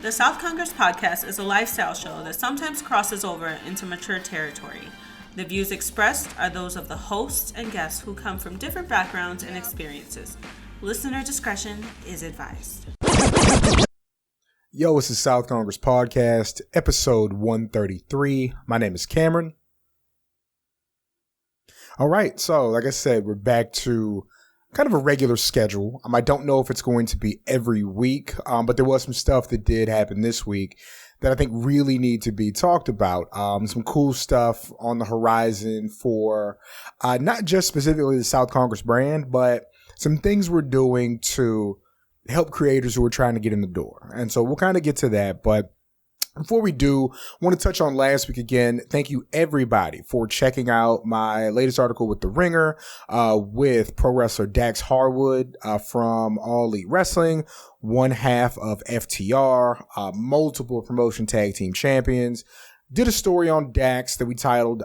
The South Kongress podcast is a lifestyle show that sometimes crosses over into mature territory. The views expressed are those of the hosts and guests who come from different backgrounds and experiences. Listener discretion is advised. Yo, it's the South Kongress podcast, episode 133. My name is Cameron. All right, so like I said, we're back to kind of a regular schedule. I don't know if it's going to be every week, but there was some stuff that did happen this week that I think really need to be talked about. Some cool stuff on the horizon for not just specifically the South Kongress brand, but some things we're doing to help creators who are trying to get in the door. And so we'll kind of get to that, but before we do, I want to touch on last week again. Thank you, everybody, for checking out my latest article with The Ringer, with pro wrestler Dax Harwood from All Elite Wrestling, one half of FTR, multiple promotion tag team champions. Did a story on Dax that we titled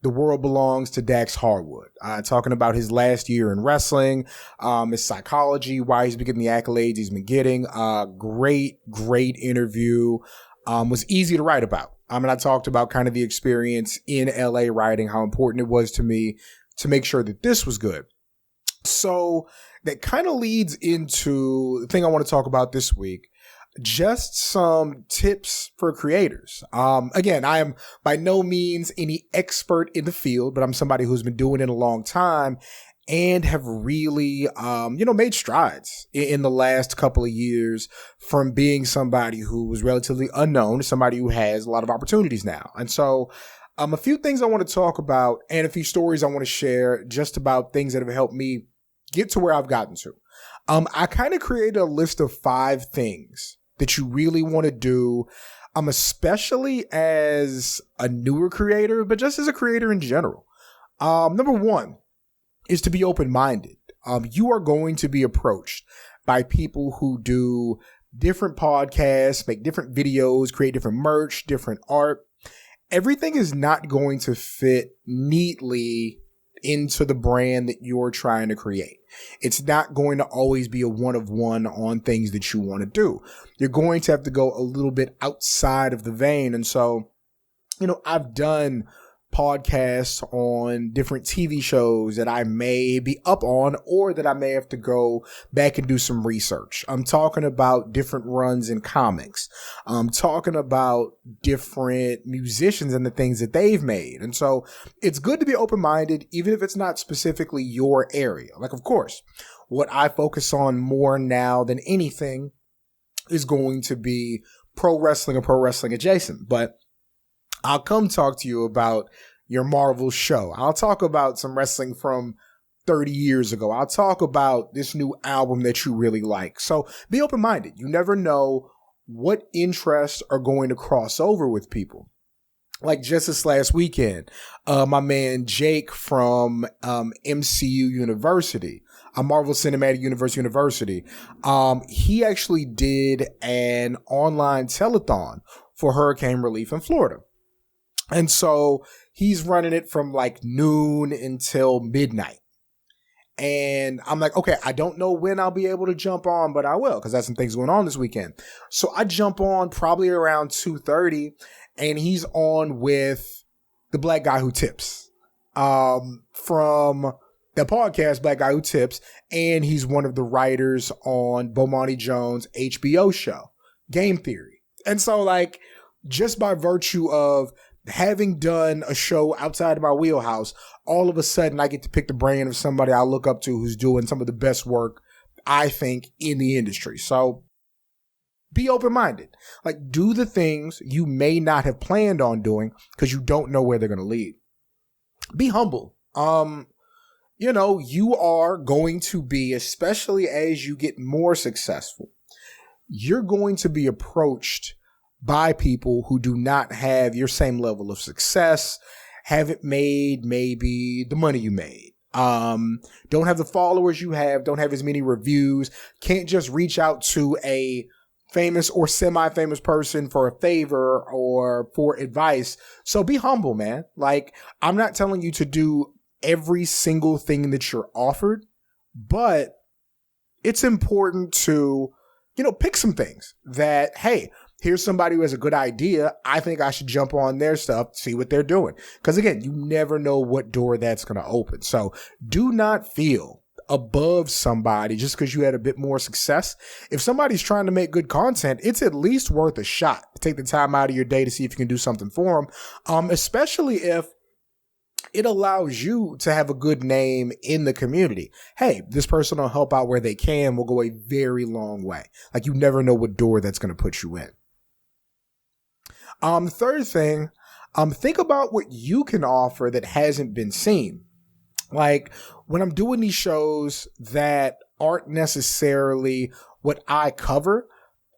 The World Belongs to Dax Harwood, talking about his last year in wrestling, his psychology, why he's been getting the accolades he's been getting. Great interview. Was easy to write about. I talked about kind of the experience in LA writing, how important it was to me to make sure that this was good. So that kind of leads into the thing I want to talk about this week. Just some tips for creators. Again, I am by no means any expert in the field, but I'm somebody who's been doing it a long time and have really, made strides in the last couple of years from being somebody who was relatively unknown to somebody who has a lot of opportunities now. And so, a few things I want to talk about and a few stories I want to share just about things that have helped me get to where I've gotten to. I kind of created a list of 5 things that you really want to do, especially as a newer creator, but just as a creator in general. Number 1 is to be open-minded. You are going to be approached by people who do different podcasts, make different videos, create different merch, different art. Everything is not going to fit neatly into the brand that you're trying to create. It's not going to always be a one-of-one on things that you want to do. You're going to have to go a little bit outside of the vein. And so, I've done podcasts on different TV shows that I may be up on or that I may have to go back and do some research. I'm talking about different runs in comics. I'm talking about different musicians and the things that they've made. And so it's good to be open-minded, even if it's not specifically your area. Like, of course, what I focus on more now than anything is going to be pro wrestling or pro wrestling adjacent. But I'll come talk to you about your Marvel show. I'll talk about some wrestling from 30 years ago. I'll talk about this new album that you really like. So be open-minded. You never know what interests are going to cross over with people. Like just this last weekend, my man Jake from MCU University, Marvel Cinematic Universe University, he actually did an online telethon for hurricane relief in Florida. And so he's running it from like noon until midnight. And I'm like, okay, I don't know when I'll be able to jump on, but I will, because that's some things going on this weekend. So I jump on probably around 2:30, and he's on with the Black Guy Who Tips, from the podcast Black Guy Who Tips. And he's one of the writers on Bomani Jones' HBO show, Game Theory. And so like, just by virtue of having done a show outside of my wheelhouse, all of a sudden I get to pick the brain of somebody I look up to who's doing some of the best work, I think, in the industry. So be open-minded. Like, do the things you may not have planned on doing because you don't know where they're going to lead. Be humble. You are going to be, especially as you get more successful, you're going to be approached by people who do not have your same level of success, haven't made maybe the money you made, don't have the followers you have, don't have as many reviews, can't just reach out to a famous or semi-famous person for a favor or for advice. So be humble, man. Like, I'm not telling you to do every single thing that you're offered, but it's important to pick some things that, hey, here's somebody who has a good idea. I think I should jump on their stuff, see what they're doing. Because again, you never know what door that's going to open. So do not feel above somebody just because you had a bit more success. If somebody's trying to make good content, it's at least worth a shot to take the time out of your day to see if you can do something for them, especially if it allows you to have a good name in the community. Hey, this person will help out where they can, will go a very long way. Like, you never know what door that's going to put you in. The third thing, think about what you can offer that hasn't been seen. Like, when I'm doing these shows that aren't necessarily what I cover,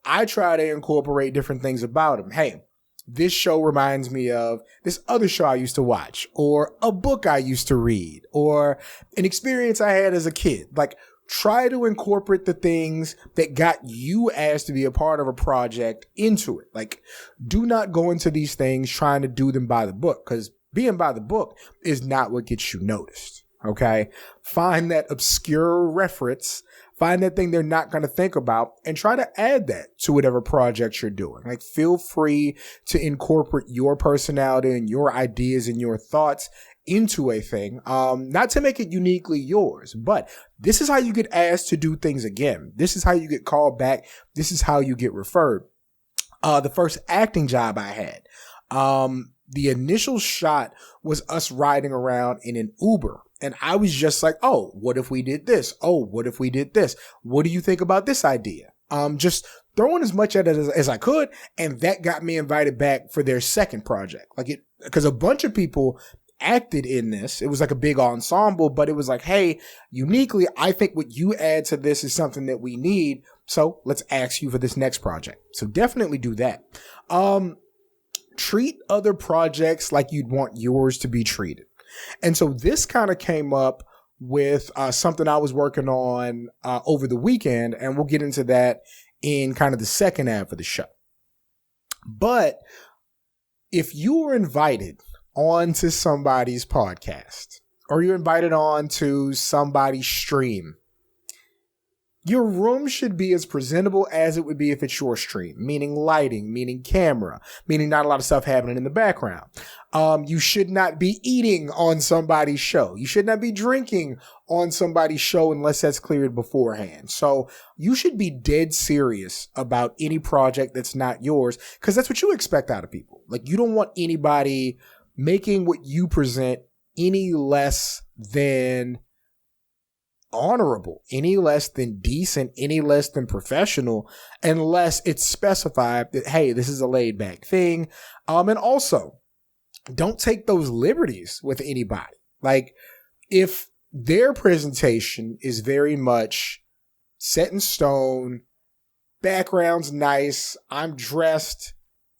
I try to incorporate different things about them. Hey, this show reminds me of this other show I used to watch, or a book I used to read, or an experience I had as a kid. Like, try to incorporate the things that got you asked to be a part of a project into it. Like, do not go into these things trying to do them by the book, because being by the book is not what gets you noticed. Okay? Find that obscure reference, find that thing they're not going to think about, and try to add that to whatever project you're doing. Like, feel free to incorporate your personality and your ideas and your thoughts into a thing, not to make it uniquely yours, but this is how you get asked to do things again. This is how you get called back. This is how you get referred. The first acting job I had, the initial shot was us riding around in an Uber. And I was just like, oh, what if we did this? Oh, what if we did this? What do you think about this idea? Just throwing as much at it as I could. And that got me invited back for their second project. Because a bunch of people acted in this. It was like a big ensemble, but it was like, hey, uniquely, I think what you add to this is something that we need. So let's ask you for this next project. So definitely do that. Treat other projects like you'd want yours to be treated. And so this kind of came up with something I was working on over the weekend, and we'll get into that in kind of the second half of the show. But if you were invited onto somebody's podcast, or you're invited on to somebody's stream, your room should be as presentable as it would be if it's your stream, meaning lighting, meaning camera, meaning not a lot of stuff happening in the background. You should not be eating on somebody's show. You should not be drinking on somebody's show unless that's cleared beforehand. So you should be dead serious about any project that's not yours, because that's what you expect out of people. Like, you don't want anybody making what you present any less than honorable, any less than decent, any less than professional, unless it's specified that, hey, this is a laid back thing. And also, don't take those liberties with anybody. Like, if their presentation is very much set in stone, background's nice, I'm dressed,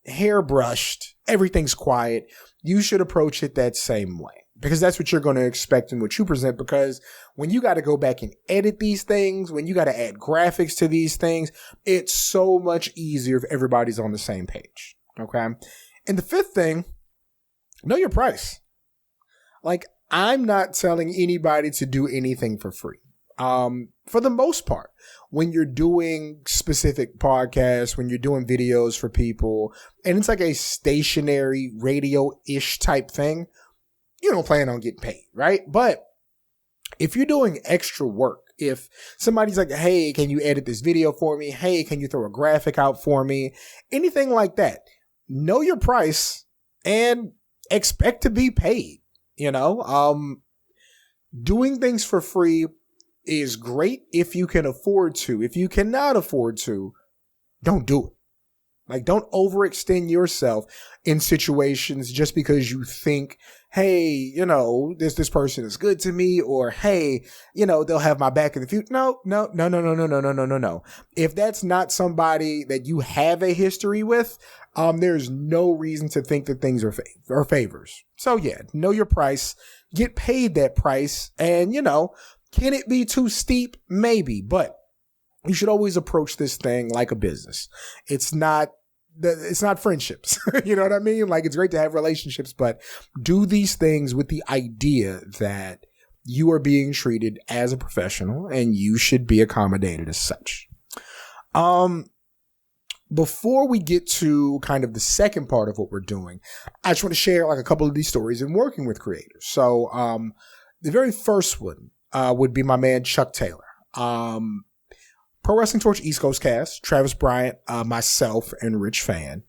hair brushed, everything's quiet, you should approach it that same way. Because that's what you're going to expect in what you present. Because when you got to go back and edit these things, when you got to add graphics to these things, it's so much easier if everybody's on the same page. Okay. And the fifth thing, know your price. Like, I'm not telling anybody to do anything for free. For the most part, when you're doing specific podcasts, when you're doing videos for people, and it's like a stationary radio-ish type thing, you don't plan on getting paid, right? But if you're doing extra work, if somebody's like, hey, can you edit this video for me? Hey, can you throw a graphic out for me? Anything like that, know your price and expect to be paid. Doing things for free is great if you can afford to. If you cannot afford to, don't do it. Like, don't overextend yourself in situations just because you think, hey, this person is good to me, or hey, they'll have my back in the future. No. If that's not somebody that you have a history with, there's no reason to think that things are favors. So yeah, know your price, get paid that price, and can it be too steep? Maybe, but you should always approach this thing like a business. It's not friendships. You know what I mean? Like, it's great to have relationships, but do these things with the idea that you are being treated as a professional and you should be accommodated as such. Before we get to kind of the second part of what we're doing, I just want to share like a couple of these stories in working with creators. So, the very first one, would be my man, Chuck Taylor. Pro Wrestling Torch East Coast cast, Travis Bryant, myself, and Rich Fan.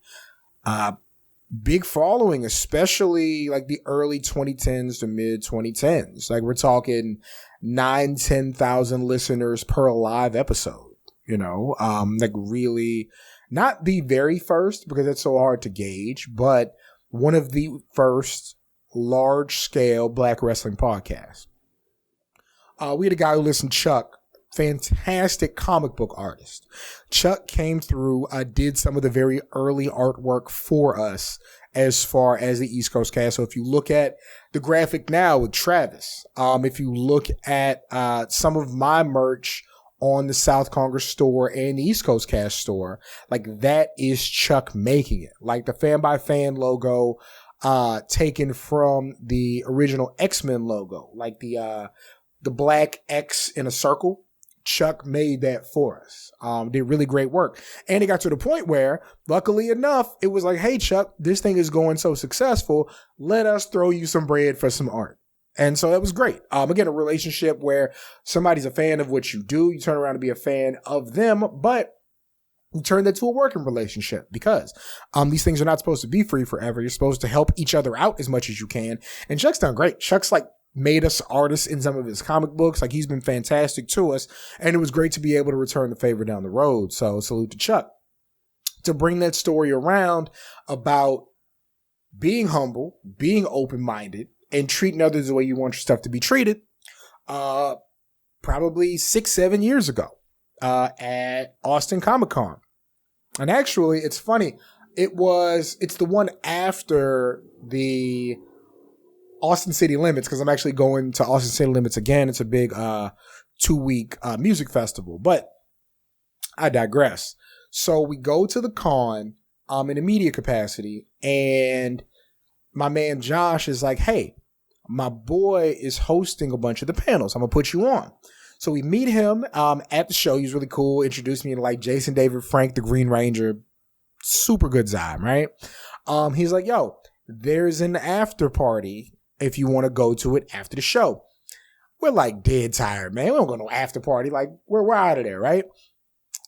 Big following, especially like the early 2010s to mid 2010s. Like we're talking 9,000-10,000 listeners per live episode, like really not the very first because it's so hard to gauge, but one of the first large scale black wrestling podcasts. We had a guy who listened, Chuck, fantastic comic book artist. Chuck came through, did some of the very early artwork for us as far as the East Coast cast. So if you look at the graphic now with Travis, if you look at some of my merch on the South Kongress store and the East Coast cast store, like that is Chuck making it. Like the Fan by Fan logo, taken from the original X-Men logo, like the black X in a circle. Chuck made that for us. Did really great work. And it got to the point where, luckily enough, it was like, hey, Chuck, this thing is going so successful. Let us throw you some bread for some art. And so that was great. Again, a relationship where somebody's a fan of what you do. You turn around to be a fan of them, but you turn that to a working relationship because these things are not supposed to be free forever. You're supposed to help each other out as much as you can. And Chuck's done great. Chuck's like made us artists in some of his comic books. Like he's been fantastic to us. And it was great to be able to return the favor down the road. So salute to Chuck. To bring that story around about being humble, being open-minded, and treating others the way you want your stuff to be treated, probably 6-7 years ago, at Austin Comic-Con. And actually, it's funny. It's the one after the Austin City Limits, because I'm actually going to Austin City Limits again. It's a big 2-week music festival, but I digress. So we go to the con in a media capacity, and my man Josh is like, hey, my boy is hosting a bunch of the panels. I'm going to put you on. So we meet him at the show. He's really cool. Introduced me to like Jason David Frank, the Green Ranger. Super good time, right? He's like, yo, there's an after party if you want to go to it after the show. We're like dead tired, man. We don't go to no after party. Like we're out of there, right?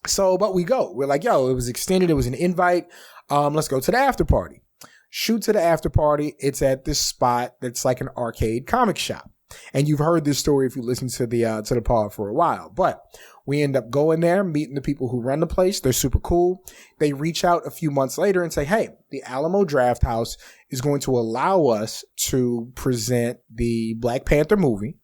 So, but we go. We're like, yo, it was extended. It was an invite. Let's go to the after party. Shoot to the after party. It's at this spot that's like an arcade comic shop. And you've heard this story if you listen to the pod for a while. But we end up going there, meeting the people who run the place. They're super cool. They reach out a few months later and say, hey, the Alamo Draft House is going to allow us to present the Black Panther movie,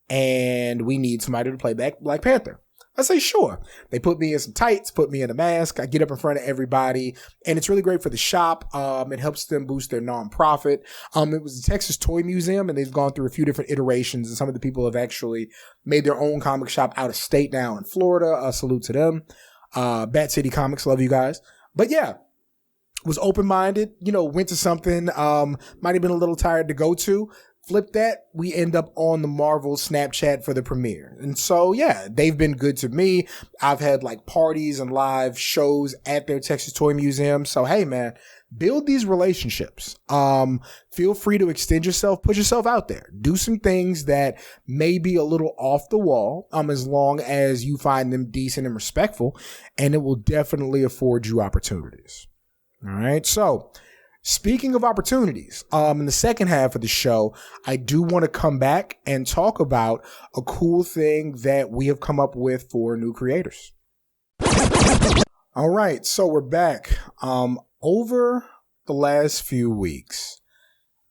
and we need somebody to play Black Panther. I say, sure. They put me in some tights, put me in a mask. I get up in front of everybody, and it's really great for the shop. It helps them boost their nonprofit. It was the Texas Toy Museum, and they've gone through a few different iterations, and some of the people have actually made their own comic shop out of state now in Florida. Salute to them. Bat City Comics, love you guys. But yeah, was open-minded, went to something, might have been a little tired to go to. Flip that, we end up on the Marvel Snapchat for the premiere. And so, yeah, they've been good to me. I've had like parties and live shows at their Texas Toy Museum. So, hey, man, build these relationships. Feel free to extend yourself, put yourself out there. Do some things that may be a little off the wall, as long as you find them decent and respectful, and it will definitely afford you opportunities. All right, so speaking of opportunities, in the second half of the show, I do want to come back and talk about a cool thing that we have come up with for new creators. All right, so we're back. Over the last few weeks,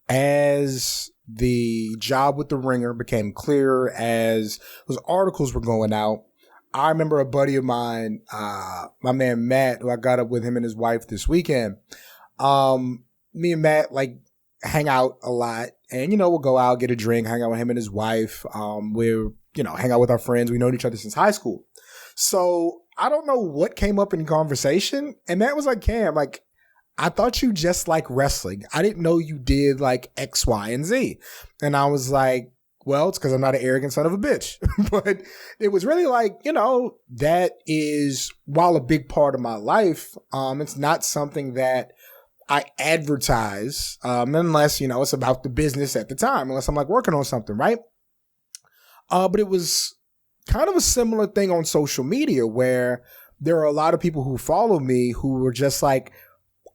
as the job with the Ringer became clearer, as those articles were going out, I remember a buddy of mine, my man Matt, who I got up with him and his wife this weekend. Me and Matt like hang out a lot, and we'll go out, get a drink, hang out with him and his wife. We're hang out with our friends. We known each other since high school. So I don't know what came up in conversation, and Matt was like, Cam, like, I thought you just like wrestling. I didn't know you did like X, Y, and Z. And I was like, Well, it's because I'm not an arrogant son of a bitch. But it was really like, that is, while a big part of my life, it's not something that I advertise, unless, it's about the business at the time, unless I'm like working on something, right? But it was kind of a similar thing on social media where there are a lot of people who follow me who were just like,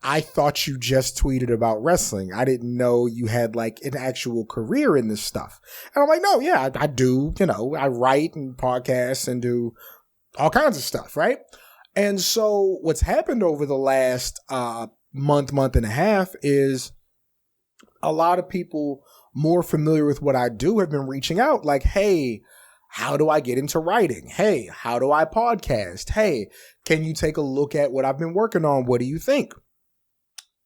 I thought you just tweeted about wrestling. I didn't know you had like an actual career in this stuff. And I'm like, no, yeah, I do. I write and podcast and do all kinds of stuff, right? And so what's happened over the last month and a half is a lot of people more familiar with what I do have been reaching out like, hey, how do I get into writing? Hey, how do I podcast? Hey, can you take a look at what I've been working on? What do you think?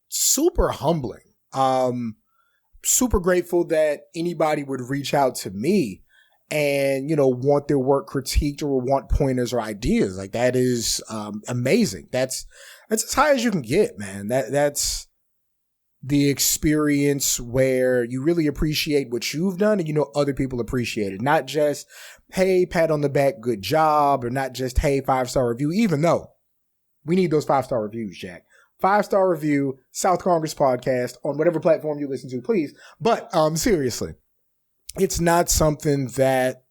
Super humbling. Super grateful that anybody would reach out to me and, want their work critiqued or want pointers or ideas. Like that is amazing. That's as high as you can get, man. That's the experience where you really appreciate what you've done and other people appreciate it. Not just, hey, pat on the back, good job, or not just, hey, 5-star review, even though we need those 5-star reviews, Jack. 5-star review, South Kongress podcast on whatever platform you listen to, please. But seriously, it's not something that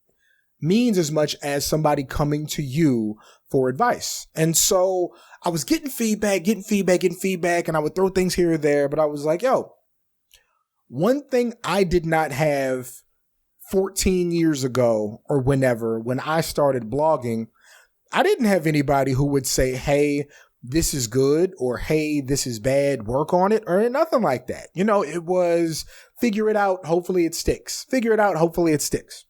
means as much as somebody coming to you for advice. And so I was getting feedback, and I would throw things here or there, but I was like, yo, one thing I did not have 14 years ago or whenever, when I started blogging, I didn't have anybody who would say, hey, this is good, or hey, this is bad, work on it, or nothing like that. It was figure it out, hopefully it sticks. Figure it out, hopefully it sticks.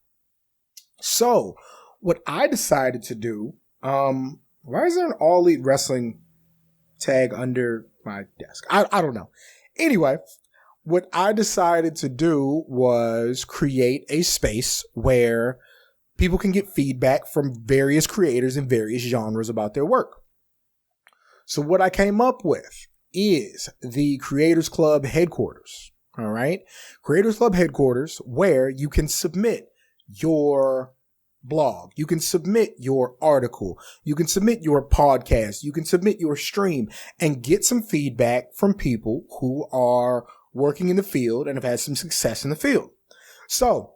So what I decided to do, why is there an All Elite Wrestling tag under my desk? I don't know. Anyway, what I decided to do was create a space where people can get feedback from various creators in various genres about their work. So what I came up with is the Creators Club headquarters. All right. Creators Club headquarters, where you can submit your blog. You can submit your article. You can submit your podcast. You can submit your stream and get some feedback from people who are working in the field and have had some success in the field. So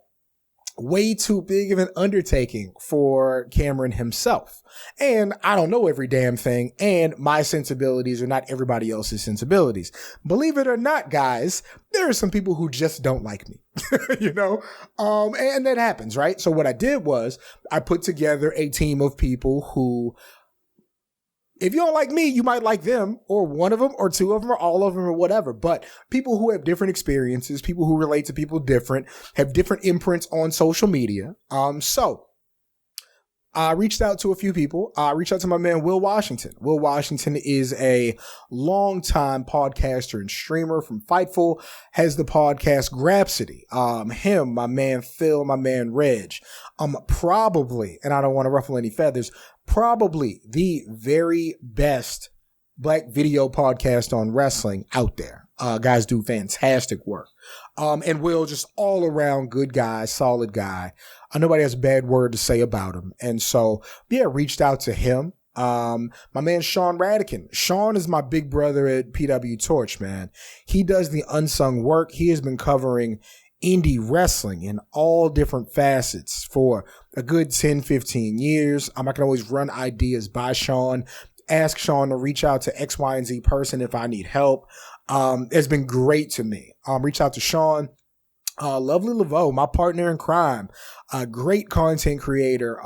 way too big of an undertaking for Cameron himself. And I don't know every damn thing, and my sensibilities are not everybody else's sensibilities. Believe it or not, guys, there are some people who just don't like me, and that happens, right? So what I did was I put together a team of people who, if you don't like me, you might like them, or one of them, or two of them, or all of them, or whatever. But people who have different experiences, people who relate to people different, have different imprints on social media. So I reached out to a few people. I reached out to my man, Will Washington. Will Washington is a longtime podcaster and streamer from Fightful, has the podcast Grapsity. Him, my man Phil, my man Reg. Probably, and I don't want to ruffle any feathers, probably the very best black video podcast on wrestling out there. Guys do fantastic work. And Will, just all around good guy, solid guy. Nobody has a bad word to say about him. And so, reached out to him. My man, Sean Radican. Sean is my big brother at PW Torch, man. He does the unsung work. He has been covering indie wrestling in all different facets for a good 10, 15 years. I can always run ideas by Sean, ask Sean to reach out to X, Y, and Z person if I need help. It's been great to me. Reach out to Sean. Lovely Laveau, my partner in crime, a great content creator,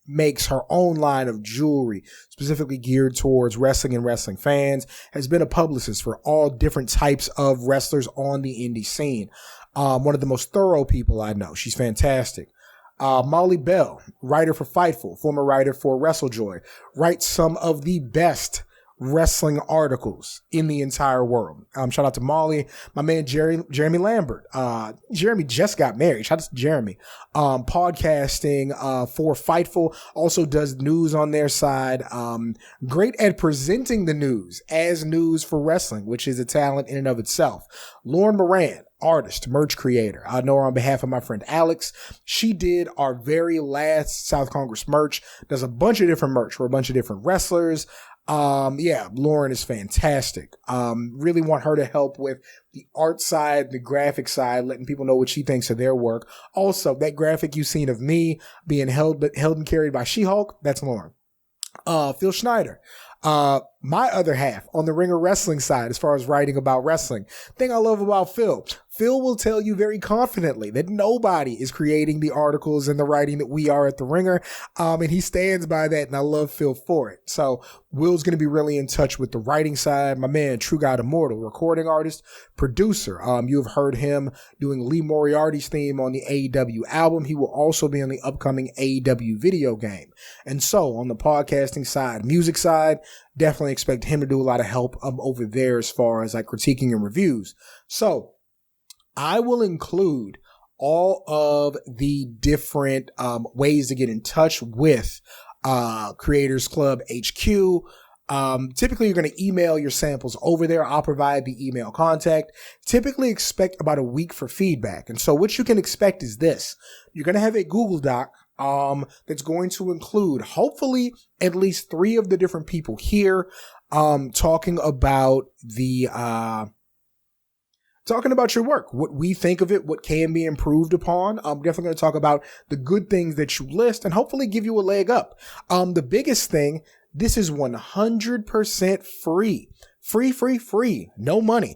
makes her own line of jewelry specifically geared towards wrestling and wrestling fans, has been a publicist for all different types of wrestlers on the indie scene. One of the most thorough people I know. She's fantastic. Molly Bell, writer for Fightful, former writer for WrestleJoy, writes some of the best wrestling articles in the entire world. Shout out to Molly, my man Jeremy Lambert. Jeremy just got married. Shout out to Jeremy. Podcasting for Fightful, also does news on their side. Great at presenting the news as news for wrestling, which is a talent in and of itself. Lauren Moran, artist, merch creator. I know her on behalf of my friend Alex. She did our very last South Kongress merch. Does a bunch of different merch for a bunch of different wrestlers. Lauren is fantastic. Really want her to help with the art side, the graphic side, letting people know what she thinks of their work. Also, that graphic you've seen of me being held and carried by She-Hulk, that's Lauren. Phil Schneider. My other half on the Ringer Wrestling side, as far as writing about wrestling. Thing I love about Phil will tell you very confidently that nobody is creating the articles and the writing that we are at the Ringer. And he stands by that, and I love Phil for it. So Will's going to be really in touch with the writing side. My man, True God Immortal, recording artist, producer. You have heard him doing Lee Moriarty's theme on the AEW album. He will also be on the upcoming AEW video game. And so on the podcasting side, music side, definitely expect him to do a lot of help over there as far as like critiquing and reviews. So I will include all of the different ways to get in touch with Creators Club HQ. Typically, you're going to email your samples over there. I'll provide the email contact. Typically expect about a week for feedback. And so what you can expect is this. You're going to have a Google Doc that's going to include hopefully at least 3 of the different people here talking about talking about your work, what we think of it, what can be improved upon. I'm definitely going to talk about the good things that you list and hopefully give you a leg up. The biggest thing, this is 100% free. Free. No money.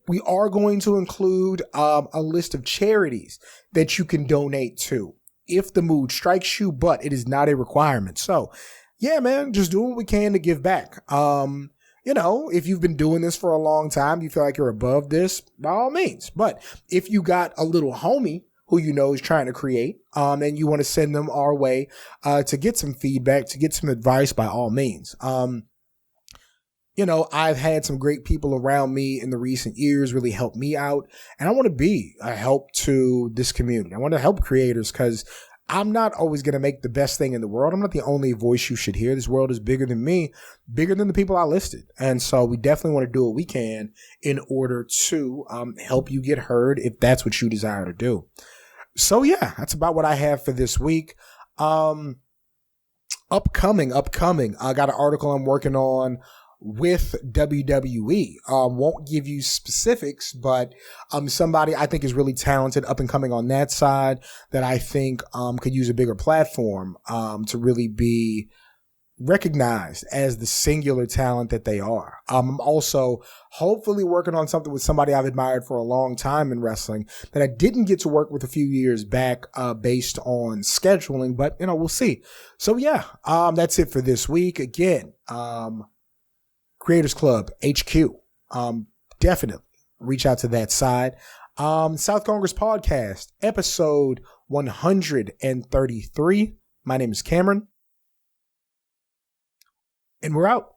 We are going to include a list of charities that you can donate to if the mood strikes you, but it is not a requirement. So, yeah, man, just doing what we can to give back. If you've been doing this for a long time, you feel like you're above this, by all means. But if you got a little homie who you know is trying to create, and you want to send them our way to get some feedback, to get some advice, by all means. I've had some great people around me in the recent years really help me out, and I want to be a help to this community. I want to help creators because I'm not always going to make the best thing in the world. I'm not the only voice you should hear. This world is bigger than me, bigger than the people I listed. And so we definitely want to do what we can in order to help you get heard if that's what you desire to do. So yeah, that's about what I have for this week. Upcoming. I got an article I'm working on with WWE. Won't give you specifics, but somebody I think is really talented, up and coming on that side, that I think could use a bigger platform to really be recognized as the singular talent that they are. I'm also hopefully working on something with somebody I've admired for a long time in wrestling that I didn't get to work with a few years back based on scheduling, but we'll see. So yeah, that's it for this week. Again, Creators Club HQ. Definitely reach out to that side. South Kongress Podcast, episode 133. My name is Cameron, and we're out.